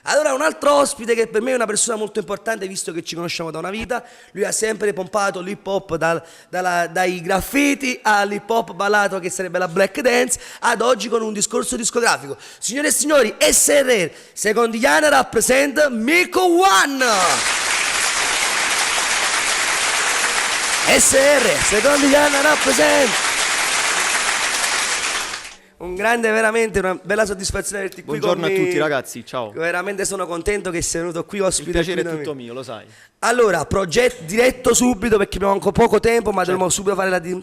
Allora, un altro ospite che per me è una persona molto importante, visto che ci conosciamo da una vita, lui ha sempre pompato l'hip hop dai graffiti all'hip hop ballato, che sarebbe la black dance, ad oggi con un discorso discografico. Signore e signori, SRR, secondigliana rappresenta Miko One! SR, secondigliana rappresenta! Un grande, veramente, una bella soddisfazione averti qui con me. Buongiorno a tutti ragazzi, ciao. Veramente sono contento che sei venuto qui ospite. Il piacere è tutto mio, lo sai. Allora, progetto diretto subito perché abbiamo ancora poco tempo, ma dobbiamo subito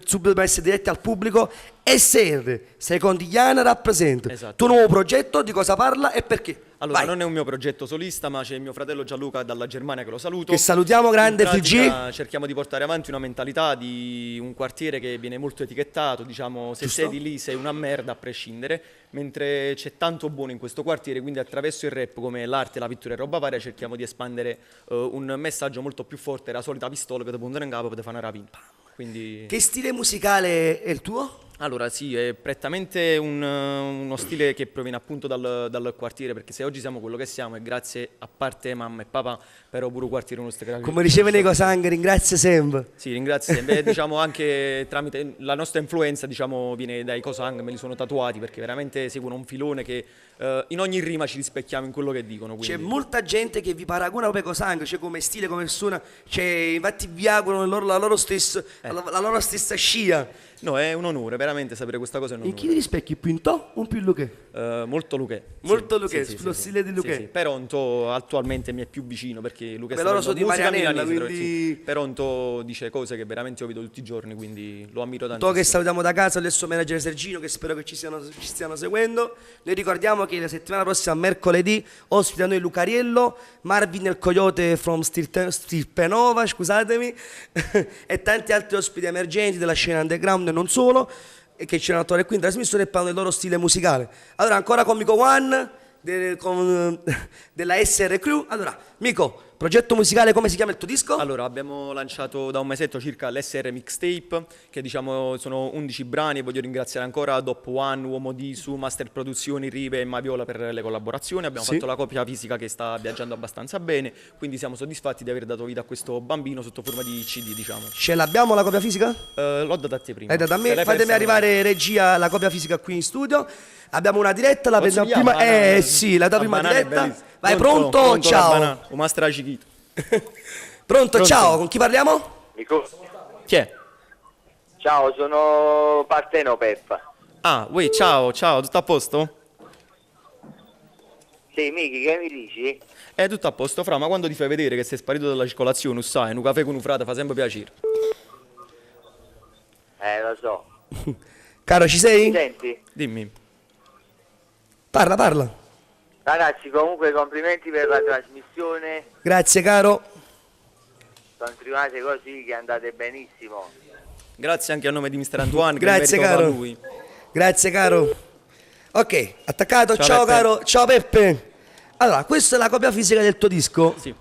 subito essere diretti al pubblico. SR, secondigliana rappresenta. Esatto. Tuo nuovo progetto, di cosa parla e perché? Allora, Vai. non è un mio progetto solista, ma c'è mio fratello Gianluca dalla Germania che lo saluto. Che salutiamo, grande In pratica, FG. cerchiamo di portare avanti una mentalità di un quartiere che viene molto etichettato, diciamo, se Giusto. sei di lì sei una merda a prescindere, mentre c'è tanto buono in questo quartiere, quindi attraverso il rap come l'arte, la pittura e roba varia cerchiamo di espandere un messaggio molto più forte, la solita pistola che ti puntano in capo per fare una rapina. Quindi... Che stile musicale è il tuo? Allora sì, è prettamente uno stile che proviene appunto dal quartiere, perché se oggi siamo quello che siamo è grazie a parte mamma e papà, però pure il quartiere è uno stile. Come diceva Nico Sang, ringrazio sempre. Sì, ringrazio sempre. Diciamo anche tramite la nostra influenza, diciamo, viene dai Cosang, me li sono tatuati perché veramente seguono un filone che in ogni rima ci rispecchiamo in quello che dicono. C'è Quindi. molta gente che vi paragona come Cosang, cioè come stile, come suona, cioè, infatti vi augurano la loro stessa scia. No, è un onore, veramente sapere questa cosa è un In onore. chi ti rispecchi, più in to o più in Luque? Molto Luque. Molto sì, Luque, sì, lo sì, stile di Luque. Sì, sì. Peronto attualmente mi è più vicino perché Luque Beh, loro sono di musica Marianella, milanese, quindi- sì. Peronto dice cose che veramente io vedo tutti i giorni, quindi lo ammiro To che tantissimo. salutiamo da casa, adesso manager Sergino che spero che ci stiano seguendo. Noi ricordiamo che la settimana prossima, mercoledì, ospita noi Lucariello, Marvin il Coyote from Stirpenova, scusatemi, e tanti altri ospiti emergenti della scena underground e non solo, e che c'erano attuare qui in trasmissione e parlano del loro stile musicale. Allora, ancora con Miko One, della SR Crew. Allora, Miko, progetto musicale, come si chiama il tuo disco? Allora, abbiamo lanciato da un mesetto circa l'SR Mixtape, che diciamo sono 11 brani, e voglio ringraziare ancora Dop One, Uomo Disu, Master Produzioni, Rive e Maviola per le collaborazioni. Abbiamo Sì. fatto la copia fisica che sta viaggiando abbastanza bene, quindi siamo soddisfatti di aver dato vita a questo bambino sotto forma di CD, diciamo. Ce l'abbiamo la copia fisica? L'ho data a te prima. È data a me, Se l'hai fatemi persa, arrivare regia la copia fisica qui in studio. Abbiamo una diretta, la Posso prendiamo prima. pigliare? Sì, la da prima banana è diretta. bellissima. Vai, pronto? la Ciao. banana, o mastra chiquito. Pronto, ciao, con chi parliamo? Nico. Chi è? Ciao, sono Parteno Peppa. Ah, uè, ciao, tutto a posto? Sì, Miki, che mi dici? È tutto a posto, Fra, ma quando ti fai vedere che sei sparito dalla circolazione, sai, un caffè con un frate fa sempre piacere. Lo so. Caro, ci sei? Senti, Dimmi. Parla. ragazzi, comunque complimenti per la trasmissione. Grazie, caro. Continuate così che andate benissimo. Grazie anche a nome di Mr. Antoine, che Grazie, merito va a caro. lui. Grazie, caro. Ok, attaccato. Ciao, Ciao, Peppe. caro. Ciao, Peppe. Allora, questa è la copia fisica del tuo disco. Sì.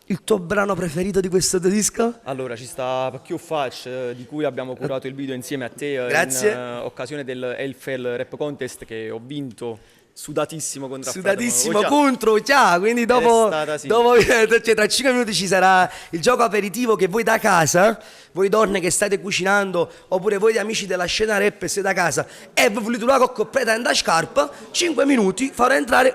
Il tuo brano preferito di questo tuo disco? Allora, ci sta Pacchio Facc, di cui abbiamo curato il video insieme a te Grazie. in occasione del Elfel Rap Contest che ho vinto sudatissimo contro Sudatissimo Affatto. contro, ciao, quindi dopo, È stata sì. cioè, tra 5 minuti ci sarà il gioco aperitivo che voi da casa, voi donne che state cucinando, oppure voi amici della scena rap e siete a casa e vi volete una coccopreta in da scarpa, 5 minuti farò entrare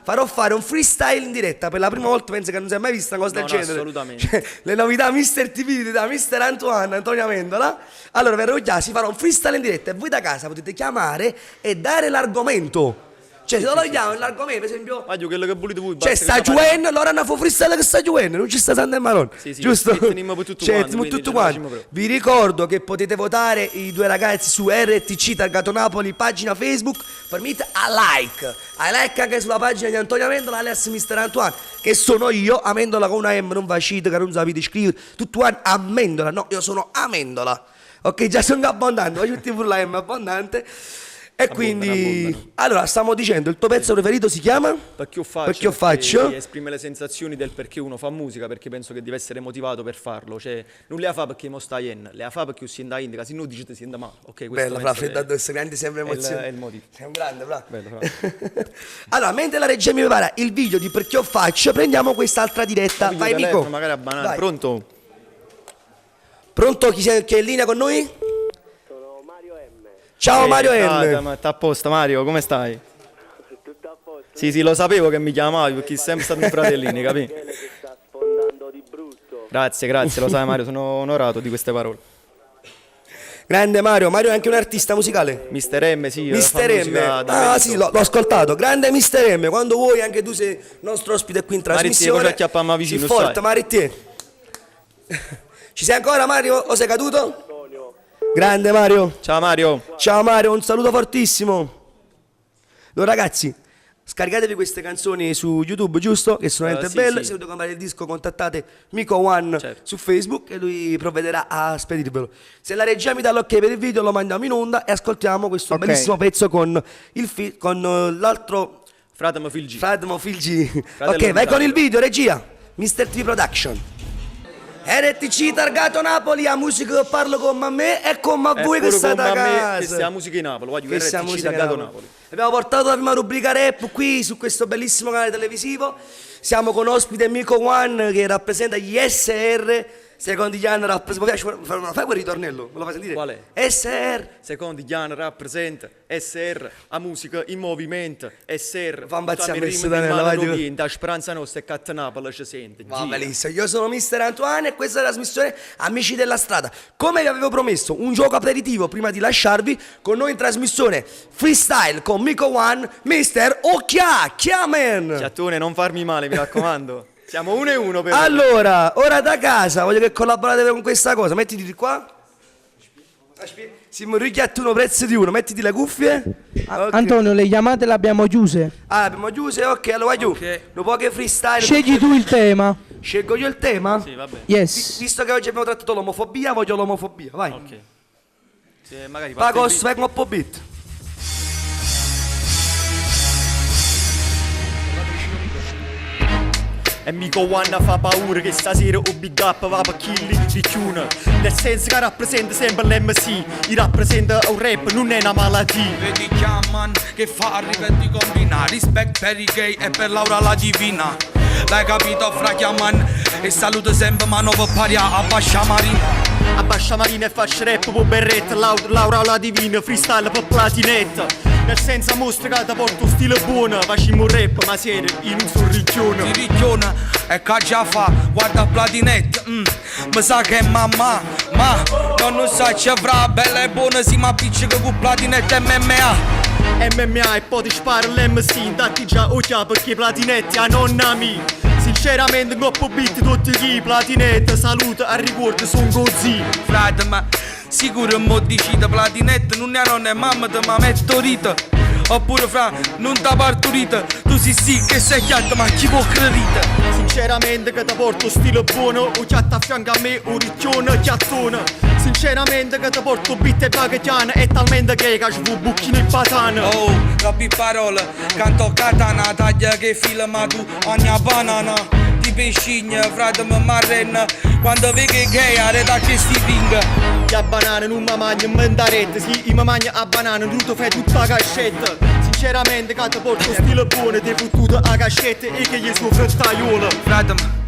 farò fare un freestyle in diretta, per la prima volta penso che non si è mai vista una cosa No, del no, genere. assolutamente. Cioè, le novità Mister TV da Mister Antoine, Antonio Amendola. Allora verrò già, si farà un freestyle in diretta e voi da casa potete chiamare e dare l'argomento. Cioè, se lo diamo l'argomento, per esempio, Maggio, quello che volete voi. cioè, basta sta che sapete. giocando, allora hanno fatto freestyle che sta giocando, non ci sta Santa Marone. Sì, sì, giusto? teniamo per tutto Cioè, quanto, teniamo quindi tutto ce la quanto. facciamo proprio. Vi ricordo che potete votare i due ragazzi su RTC Targato Napoli, pagina Facebook, per meet a like. A like anche sulla pagina di Antonio Amendola, alias Mister Antoine, che sono io, Amendola con una M, non facite, che non sapete scrivere, tutto Amendola, no, io sono Amendola. Ok, già sono abbondante, faccio tutti pure la M abbondante. E quindi, allora, stiamo dicendo, il tuo pezzo preferito si chiama? Perché io faccio? Perché io faccio? Sì, esprime le sensazioni del perché uno fa musica, perché penso che deve essere motivato per farlo. Cioè, non le fa perché mo sta yen, le fa perché si da indica, se no dice si male. Ok, questo Bella, fra, penso fredda addosso, grandi sempre emozioni. è il motivo. Sei un grande, fra. Bello, fra. Allora, mentre la regia mi prepara il video di Perché io faccio, prendiamo quest'altra diretta. Video Vai, telefono, Mico. magari a banana. Vai. Pronto? Pronto? Chi è in linea con noi? Sono Mario M. Ciao Mario Dai, M. ma sta a posto, Mario, come stai? Tutto a posto? Sì, lo sapevo che mi chiamavi perché sei sempre stato un fratellini, capì? Michele che sta sfondando di brutto. Grazie, lo sai Mario, sono onorato di queste parole. Grande Mario, Mario è anche un artista musicale. Mister M, sì, Mister fa M, musica da ah merito. sì, l'ho ascoltato. Grande Mister M, quando vuoi anche tu sei nostro ospite qui in trasmissione. poi ci acchiappiamo vicino, Sii forte, sai. Maritti. Ci sei ancora Mario o sei caduto? Grande Mario. Ciao Mario. Ciao Mario, un saluto fortissimo. Allora ragazzi, scaricatevi queste canzoni su YouTube, giusto? Che sono veramente sì, belle. sì. Se volete comprare il disco contattate Mico One Certo. su Facebook e lui provvederà a spedirvelo. Se la regia mi dà l'ok per il video lo mandiamo in onda e ascoltiamo questo bellissimo pezzo con l'altro Fratemo Filgi. Fradmo Filgi. Fratello Ok, vai d'Italia. con il video, regia. Mr. T Production. RTC Targato Napoli, a musica che parlo con me e con voi che state a casa. Questa è la musica di Napoli, voglio Questa è la RTC musica Targato di Napoli. Abbiamo portato la prima rubrica rap qui su questo bellissimo canale televisivo. Siamo con ospite Mico One che rappresenta gli SR. Secondo gli anni rappresenta. Fai quel ritornello, me lo fai sentire? Qual è? SR. Secondo Gian rappresenta SR, a musica in movimento, SR. Fa impazzire Tutta questo, rima di Daniela, mano vai, niente, a speranza nostra e Cat Napoli ci sente. Va Gira. benissimo, io sono Mister Antoine e questa è la trasmissione Amici della Strada. Come vi avevo promesso, un gioco aperitivo prima di lasciarvi, con noi in trasmissione freestyle con Mico One, Mister Occhia, Chiamen. Chiattone, non farmi male, mi raccomando. Siamo 1-1 per Allora, ora da casa, voglio che collaborate con questa cosa, mettiti di qua. Siamo richiatti uno prezzo di uno, mettiti le cuffie. Ok. Antonio, le chiamate le abbiamo chiuse. Ah, abbiamo chiuse, ok, allora vai giù. Non può che freestyle. Scegli tu il tema. Scelgo io il tema? Sì, vabbè. Yes. Visto che oggi abbiamo trattato l'omofobia, voglio l'omofobia, vai. Ok. Se magari parte Pagos, il vai con un po' beat. E Mico One fa paura che stasera o Big Up va per killi di tune. Nel senso che rappresenta sempre l'MC. I rappresenta un rap, non è una malattia. Vedi chiaman che fa a ripeti combina. Rispetto per i gay e per Laura la divina. L'hai capito fra chiaman e saluto sempre ma non per paria a Bascia Marina. Abbascia Marina e faccio rap per berretta. Laura la divina, freestyle per platinetta. Nel senso mostra che ti porto stile buono. Facciamo rap ma siete in un sorrigione. Ti richiona e che già fa, guarda platinette. Mi sa che è mamma, ma non sa c'è fra bella e buona. Si ma piccica con platinette MMA. MMA e poi ti sparo l'MC. Infatti già occhia perché platinetti a nonna mia. Sinceramente coppo beat tutti chi platinette. Saluto a ricordo son così. Frate ma sicuro mo decide platinette. Non è nonna e mamma te ma metto rita. Oppure fra non t'ha partorita. Tu sì che sei chiatto ma chi può credere? Sinceramente che ti porto stile buono. O chiatta a fianco a me un riccione chiattone. Sinceramente che ti porto beat e baghettiana. È talmente che ci bucchino in patana. Oh, troppi parole, canto katana, taglia che fila ma tu ogni banana. Ti pescigna, frate mi marrenna, quando vedi che arreta che sti pinga. Che a banana non mi mangio in mandaretta. Sì, io mi mangio a banana, tu ti fai tutta la cascetta. Sinceramente che ti porto stile buono. Ti fottuto a cascetta e che gli suo frettaiolo. Frate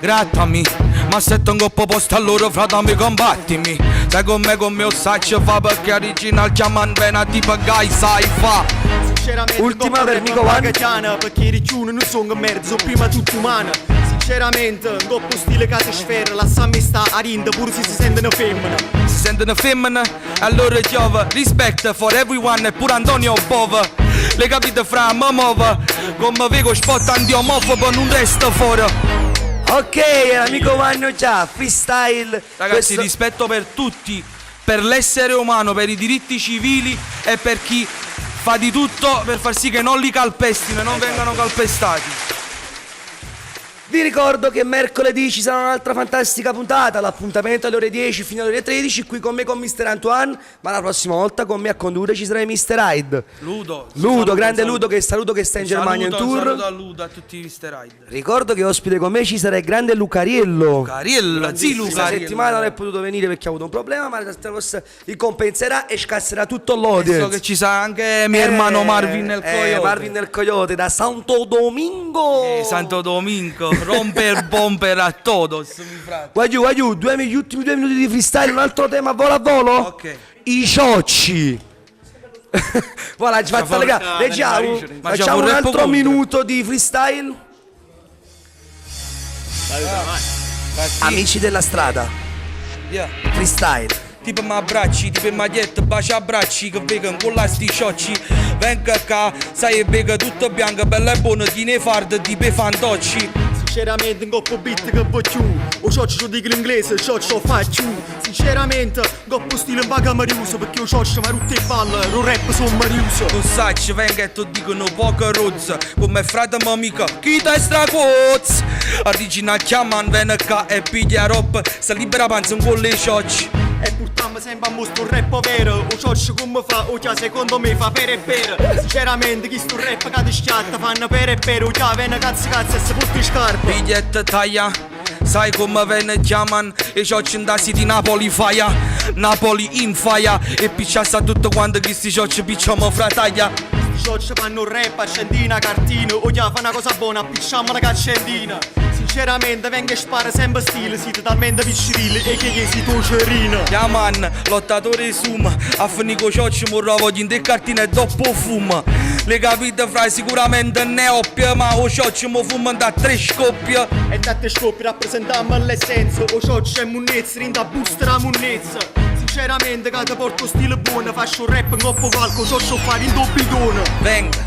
grattami, ma se tengo un po' posto allora frate combattimi. Sai con me o sai ce fa perché original chiaman bene tipo guy sai fa. Sinceramente Ultima per Mico One. perché i ricciuni non sono merda, sono prima tutti umani. Sinceramente, un doppio stile che si sfera, la sta a rinda pure se si sente una femmina. Si sentono femmine, allora chiova, respect for everyone e pure Antonio Bova. Le capite fra me muove, come vedo spot anti-omofobo non resta fuori. Ok, amico Magno già, freestyle. Ragazzi, rispetto per tutti, per l'essere umano, per i diritti civili e per chi fa di tutto per far sì che non li calpestino e non vengano calpestati. Vi ricordo che mercoledì ci sarà un'altra fantastica puntata, l'appuntamento alle ore 10 fino alle ore 13, qui con me con Mr. Antoine, ma la prossima volta con me a condurre ci sarà Mr. Hyde. Ludo, Grande Ludo che saluto che sta in Germania in tour. Saluto a Ludo, a tutti i Mr. Hyde. Ricordo che ospite con me ci sarà il grande Lucariello. Cariello, zii Questa Lucariello. settimana non è potuto venire perché ha avuto un problema, ma la settimana prossima vi compenserà e scasserà tutto So l'audience. che ci sarà anche mio hermano Marvin nel Coyote. Marvin nel Coyote da Santo Domingo. Santo Domingo, romper bomber a todos, mi frate. Guagliù, gli ultimi 2 minuti di freestyle, un altro tema volo a volo. Ok. I ciocci. Voilà, ci faccio legare. Leggiamo. Ma Facciamo un un rap altro contro. minuto di freestyle. Amici della strada. Yeah. Freestyle. Tipo mi abbracci, tipo maglietta, baci abbracci che vegan con la sti sciocci. Venga qua, sai bega tutto bianco, bella e buona, di ne farda, di pe fantocci. Sinceramente un coppo beat che vuoi più. O cioccio dico l'inglese, cioccio faccio. Sinceramente un coppo stile vaga mariuso, perché io cioccio ma rutte e palle, lo rap sono mariuso. Tu sai, venga e ti dicono poco rozza, come frate ma mica, chi te stracoz. Original chiaman, viene qua e piglia roba, se libera panza con le ciocci. E portiamo sempre a mostro un rap vero. O cioccio come fa, o già secondo me fa per e per. Sinceramente chi sto rap che ti schiatta fanno per e per. O già viene cazzo e se porti scarpe. Biglietta taglia, sai come viene chiaman, e ciocci andassi di Napoli faia, Napoli in faia, e picciassa tutto quanto che sti ciocci picciamo frataglia. Sti ciocci fanno un rap a scendina cartina. O già fa una cosa buona, appicciamo la caccendina. Sinceramente venga e spara sempre stile, siete talmente piccirili e che gli si tocerina. Yeah man, lottatore suma, a finire con ciocci morro voglio in te cartine e dopo fuma. Le capite fra sicuramente ne oppia, ma o ciocci mo fumano da 3 scoppie. E da te scoppi rappresentiamo l'essenza. O ciocci e munnezza, rinda booster a munnezza. Sinceramente che ti porto stile buono, faccio un rap in coppo palco, cioccio fare in doppidone. Venga,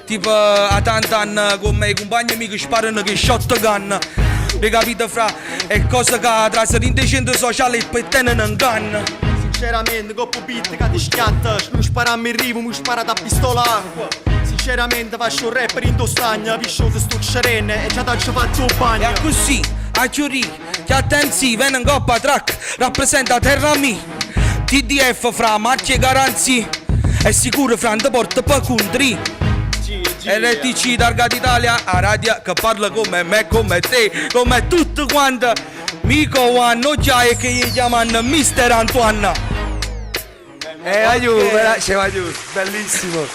tipo a tantan come i compagni miei che sparano che shotgun. Le capite fra, è cosa che tra in centro sociale e per te non ganna. Sinceramente coppo beat che ti schiatta. Non sparammi in rivo, mi spara da pistola acqua. Sinceramente faccio un rapper in tostagna, visciuto sto serene e già t'ho fatto E bagno. a così, a chiuri, che attenzi, viene in coppa track, rappresenta terra mi. TDF fra marche garanzie, è sicuro fra te porta per country. RTC Targa d'Italia, a radio che parla come me, come te, come tutti quanti. Mico One, già e che gli chiamano Mr. Antoine. Aiuto, aiuto, bellissimo.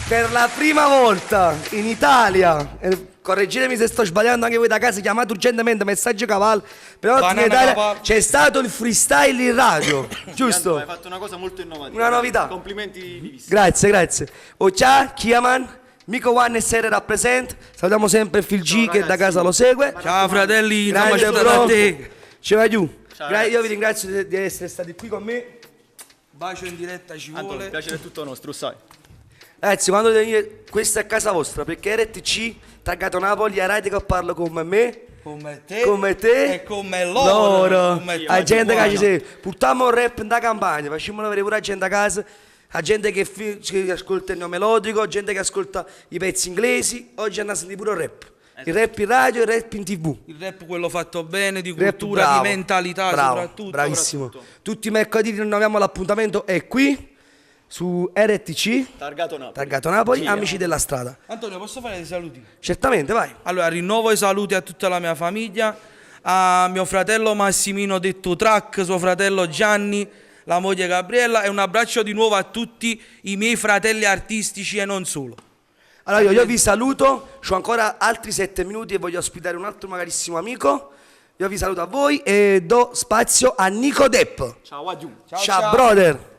Per la prima volta in Italia, correggetemi se sto sbagliando anche voi da casa, chiamate urgentemente messaggio cavallo. Per la volta in Banana Italia cavallo. c'è stato il freestyle in radio, giusto? Hai fatto una cosa molto innovativa. Una novità. Complimenti vivissimi. Grazie. O ciao, Chiaman, Mico One e Sere rappresent. Salutiamo sempre Phil G che da casa lo segue. Ciao fratelli, Grande namaste bro. a te. Ci va giù. Ciao, Io vi ringrazio di essere stati qui con me. Bacio in diretta ci Antonio, il vuole. piacere è tutto nostro, sai. Ragazzi, quando dovete venire, questa è casa vostra, perché RTC, Targato Napoli, a Radio che parla come me, Come te, come e come loro. Come la gente che ci tutti segue. Portiamo un rap da campagna, facciamo vedere pure la gente a casa, la gente che, che ascolta il neo melodico, gente che ascolta i pezzi inglesi, oggi hanno a sentire pure il rap. Il rap in radio e il rap in tv. Il rap quello fatto bene, di Il rap cultura, bravo, di mentalità bravo, soprattutto. bravissimo. Tutti i mercoledì rinnoviamo l'appuntamento, è qui su RTC, Targato Napoli. Targato Napoli, Amici della strada. Antonio, posso fare dei saluti? Certamente, vai. Allora, rinnovo i saluti a tutta la mia famiglia, a mio fratello Massimino detto Track, suo fratello Gianni, la moglie Gabriella, e un abbraccio di nuovo a tutti i miei fratelli artistici e non solo. Allora io vi saluto, ho ancora altri 7 minuti e voglio ospitare un altro magarissimo amico. Io vi saluto a voi e do spazio a Nico Depp. Ciao, aggiù. Ciao brother.